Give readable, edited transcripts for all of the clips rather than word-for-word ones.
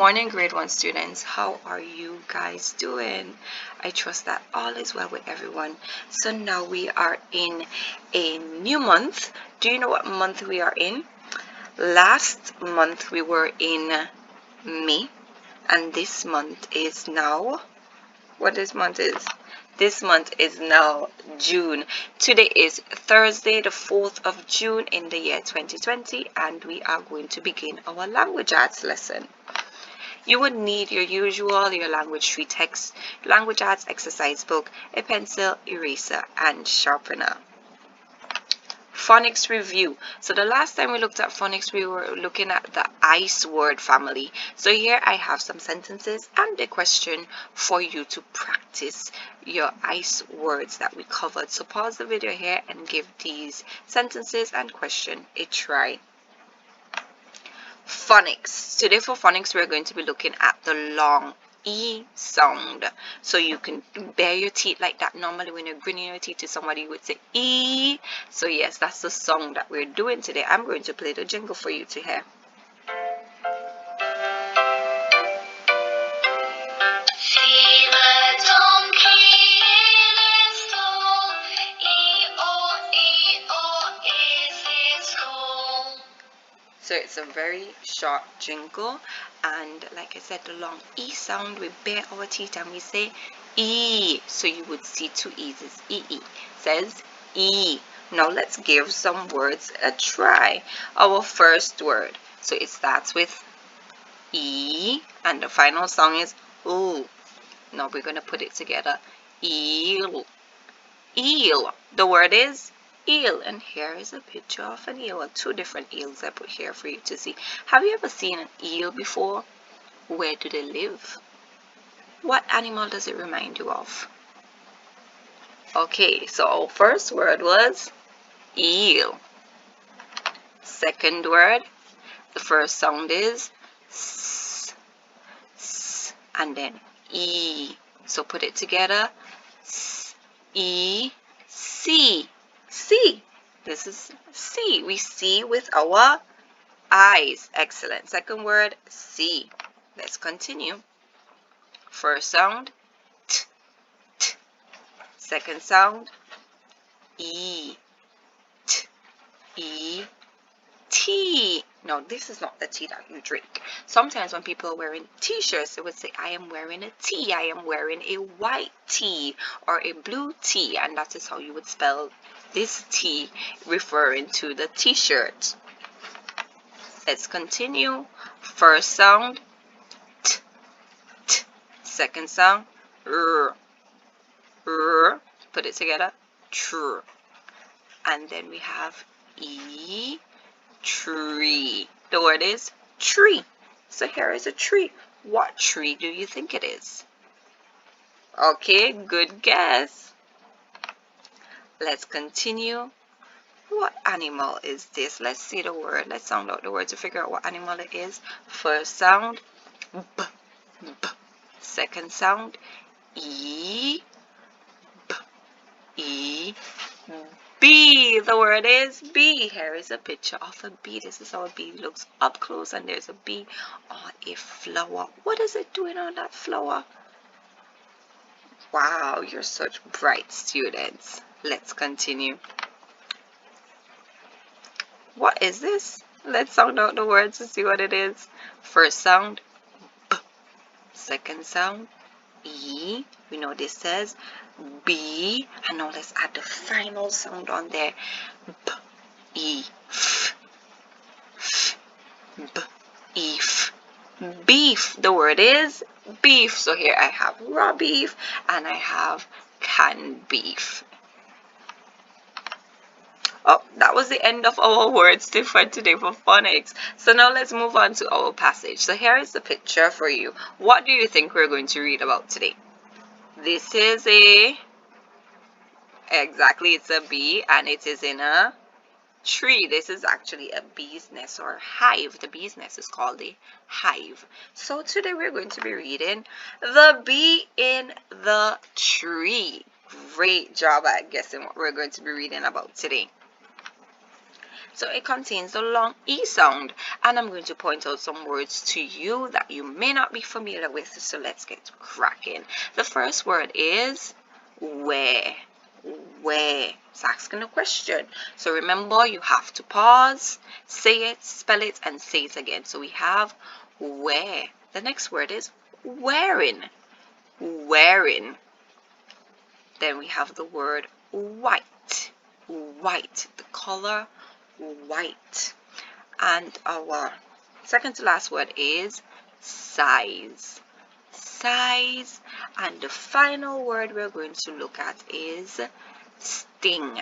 morning, grade 1 students. How are you guys doing? I trust that all is well with everyone. So now we are in a new month. Do you know what month we are in? Last month we were in May, and this month is now, what this month is? This month is now June. Today is Thursday, the 4th of June in the year 2020, and we are going to begin our language arts lesson. You would need your language tree text, language arts exercise book, a pencil, eraser, and sharpener. Phonics review. So the last time we looked at phonics, we were looking at the ICE word family. So here I have some sentences and a question for you to practice your ICE words that we covered. So pause the video here and give these sentences and question a try. Phonics. Today for phonics, we're going to be looking at the long E sound. So you can bare your teeth like that. Normally when you're grinning your teeth to somebody, you would say E. So yes, that's the song that we're doing today. I'm going to play the jingle for you to hear. So it's a very short jingle, and like I said, the long E sound, we bare our teeth and we say E. So you would see two E's is E. Says E. Now let's give some words a try. Our first word, so it starts with E and the final sound is O. Now we're going to put it together. Eel. Eel. The word is eel, and here is a picture of an eel. Two different eels I put here for you to see. Have you ever seen an eel before? Where do they live? What animal does it remind you of? Okay, so our first word was eel. Second word, the first sound is S, S, and then E. So put it together. S, E, C. See, this is see. We see with our eyes. Excellent. Second word, see. Let's continue. First sound, T, T. Second sound, E, T, E, T. Now, this is not the tea that you drink. Sometimes when people are wearing t-shirts, they would say, I am wearing a tea. I am wearing a white tea or a blue tea. And that is how you would spell this T, referring to the t-shirt. Let's continue. First sound, T, T. Second sound, R, R. Put it together, tr. And then we have E, tree. The word is tree. So here is a tree. What tree do you think it is? Okay, good guess. Let's continue. What animal is this? Let's see the word. Let's sound out the word to figure out what animal it is. First sound, B, B. Second sound, E, B, E, bee. The word is bee. Here is a picture of a bee. This is how a bee looks up close, and there's a bee on a flower. What is it doing on that flower? Wow, you're such bright students. Let's continue. What is this? Let's sound out the words to see what it is. First sound, B. Second sound, E. We know this says B. And now let's add the final sound on there. B, E, F, F, B, E, F. Beef. The word is beef. So here I have raw beef and I have canned beef. Oh, that was the end of our words for today for phonics. So now let's move on to our passage. So here is the picture for you. What do you think we're going to read about today? This is exactly, it's a bee and it is in a tree. This is actually a bee's nest or hive. The bee's nest is called a hive. So today we're going to be reading The Bee in the Tree. Great job at guessing what we're going to be reading about today. So it contains the long E sound. And I'm going to point out some words to you that you may not be familiar with. So let's get cracking. The first word is where. Where. It's asking a question. So remember, you have to pause, say it, spell it, and say it again. So we have where. The next word is wearing. Wearing. Then we have the word white. White. The color white. And our second to last word is size. Size. And the final word we're going to look at is sting.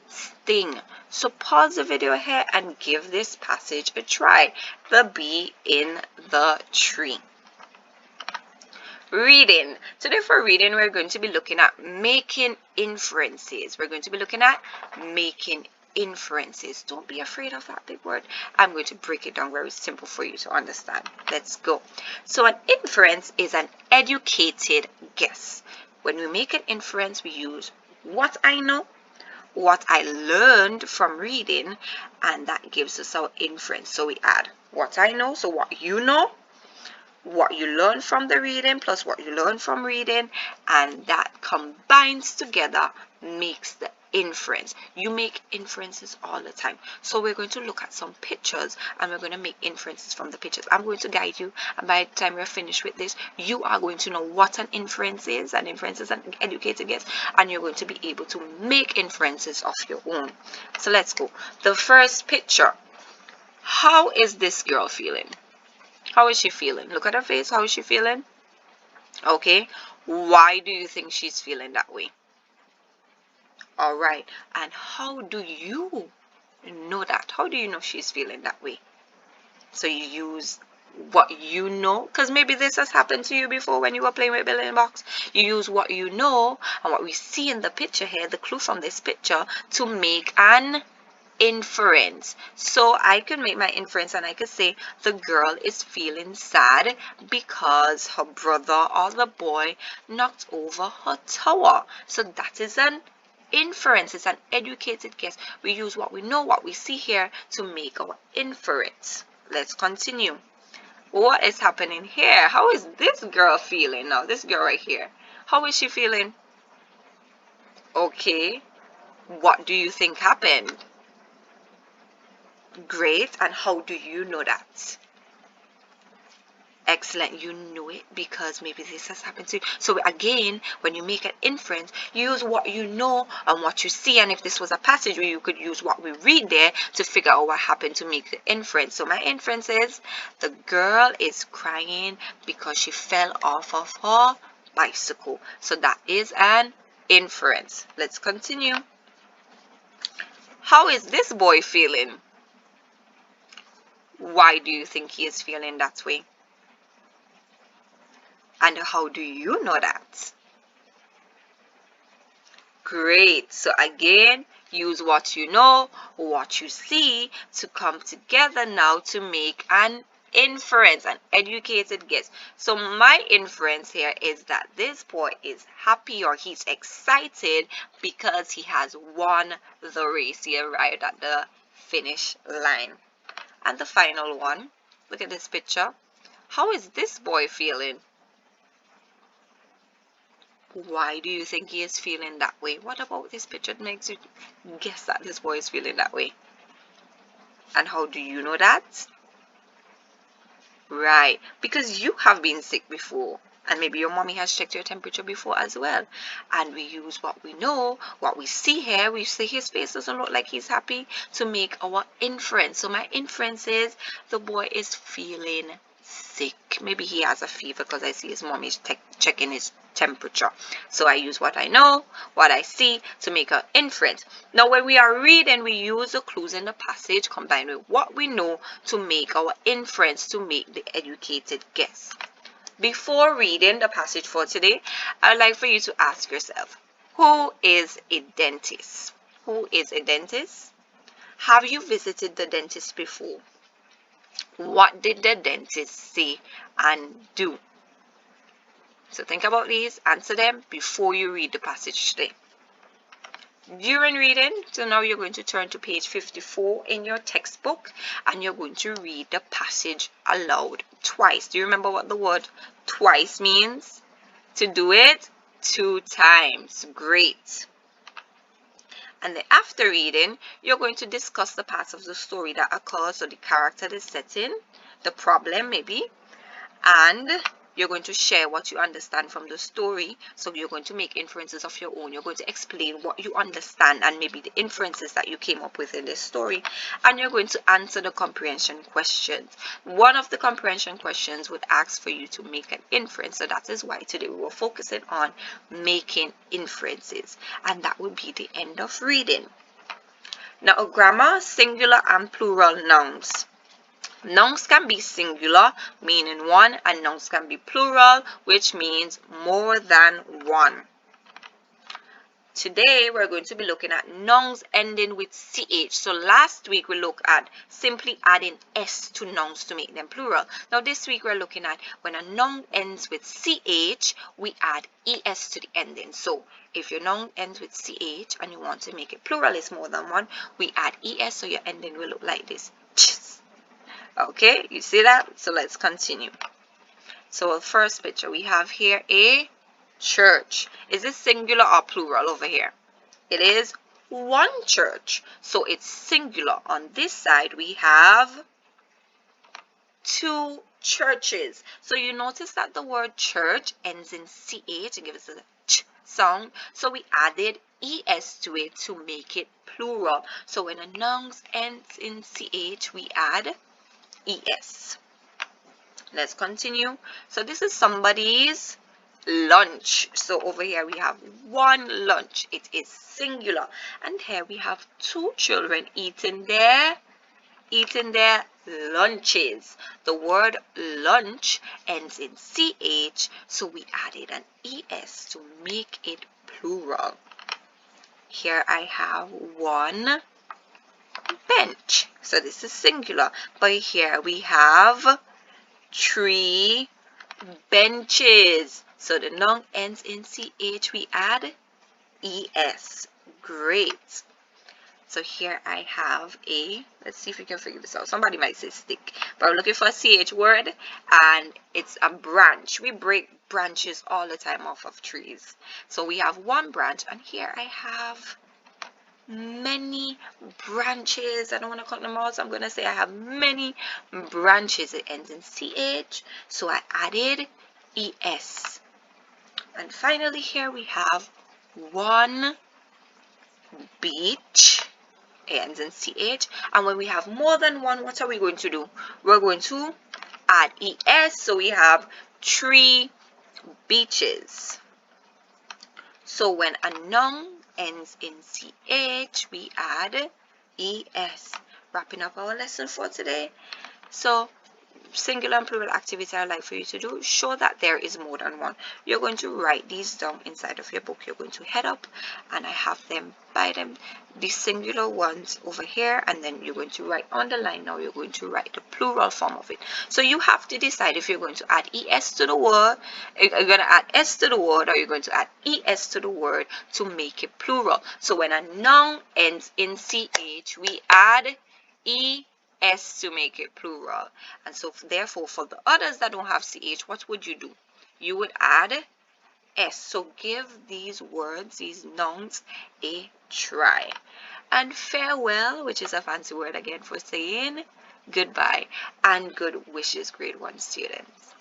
Sting. So pause the video here and give this passage a try. The bee in the tree. Reading. Today for reading, we're going to be looking at making inferences. We're going to be looking at making inferences. Don't be afraid of that big word. I'm going to break it down very simple for you to understand. Let's go. So an inference is an educated guess. When we make an inference, we use what I know, what I learned from reading, and that gives us our inference. So we add what I know, so what you know, what you learn from the reading plus what you learn from reading, and that combines together makes the inference. You make inferences all the time. So we're going to look at some pictures and we're going to make inferences from the pictures. I'm going to guide you, and by the time we're finished with this, you are going to know what an inference is. An inference is an educated guess, and you're going to be able to make inferences of your own. So let's go. The first picture. How is this girl feeling? How is she feeling? Look at her face. How is she feeling? Okay. Why do you think she's feeling that way? All right. And how do you know that? How do you know she's feeling that way? So you use what you know, because maybe this has happened to you before when you were playing with building blocks. You use what you know and what we see in the picture here, the clue from this picture, to make an inference. So I could make my inference and I could say the girl is feeling sad because her brother or the boy knocked over her tower. So that is an inference. It's an educated guess. We use what we know, what we see here, to make our inference. Let's continue. What is happening here? How is this girl feeling now? This girl right here. How is she feeling? Okay. What do you think happened? Great. And how do you know that? Excellent. You know it because maybe this has happened to you. So again, when you make an inference, use what you know and what you see. And if this was a passage where you could use what we read there to figure out what happened to make the inference. So my inference is the girl is crying because she fell off of her bicycle. So that is an inference. Let's continue. How is this boy feeling? Why do you think he is feeling that way? And how do you know that? Great. So again, use what you know, what you see to come together now to make an inference, an educated guess. So my inference here is that this boy is happy, or he's excited because he has won the race. He arrived at the finish line. And the final one, look at this picture. How is this boy feeling? Why do you think he is feeling that way? What about this picture makes you guess that this boy is feeling that way? And how do you know that? Right, because you have been sick before, and maybe your mommy has checked your temperature before as well. And we use what we know, what we see here. We see his face doesn't look like he's happy, to make our inference. So my inference is the boy is feeling sick. Maybe he has a fever because I see his mom is checking his temperature. So I use what I know, what I see, to make an inference. Now when we are reading, we use the clues in the passage combined with what we know to make our inference, to make the educated guess. Before reading the passage for today, I'd like for you to ask yourself, who is a dentist? Who is a dentist? Have you visited the dentist before? What did the dentist say and do? So think about these, answer them before you read the passage today. during reading. So now you're going to turn to page 54 in your textbook and you're going to read the passage aloud twice. Do you remember what the word twice means? To do it 2 times. Great. And then after reading, you're going to discuss the parts of the story that occurs, so the character, the setting, the problem maybe, and you're going to share what you understand from the story. So you're going to make inferences of your own. You're going to explain what you understand and maybe the inferences that you came up with in this story. And you're going to answer the comprehension questions. One of the comprehension questions would ask for you to make an inference. So that is why today we were focusing on making inferences. And that would be the end of reading. Now, grammar, singular and plural nouns. Nouns can be singular, meaning one, and nouns can be plural, which means more than one. Today, we're going to be looking at nouns ending with CH. So last week, we looked at simply adding S to nouns to make them plural. Now, this week, we're looking at when a noun ends with CH, we add ES to the ending. So if your noun ends with CH and you want to make it plural, it's more than one, we add ES, so your ending will look like this. Okay, you see that? So let's continue. So the first picture we have here, a church. Is it singular or plural over here? It is one church. So it's singular. On this side we have 2 churches. So you notice that the word church ends in CH and gives us a ch sound. So we added ES to it to make it plural. So when a noun ends in CH, we add ES. Let's continue. So this is somebody's lunch. So over here we have one lunch. It is singular. And here we have 2 children eating their lunches. The word lunch ends in CH, so we added an ES to make it plural. Here I have one bench. So this is singular. But here we have 3 benches. So the noun ends in CH, we add ES. Great. So here I have a, let's see if we can figure this out. Somebody might say stick, but I'm looking for a CH word, and it's a branch. We break branches all the time off of trees. So we have one branch, and here I have many branches. I don't want to count them all, so I'm going to say I have many branches. It ends in CH, so I added ES. And finally here we have one beach. It ends in CH. And when we have more than one, what are we going to do? We're going to add ES, so we have 3 beaches. So when a noun ends in CH, we add ES. Wrapping up our lesson for today. So singular and plural activity I'd like for you to do, show that there is more than one. You're going to write these down inside of your book. You're going to head up, and I have them by them, the singular ones over here, and then you're going to write on the line. Now you're going to write the plural form of it. So you have to decide if you're going to add ES to the word, you're going to add S to the word, or you're going to add ES to the word to make it plural. So when a noun ends in CH, we add ES to make it plural. And so therefore for the others that don't have CH, what would you do? You would add S. So give these words, these nouns, a try. And farewell, which is a fancy word again for saying goodbye, and good wishes, grade 1 students.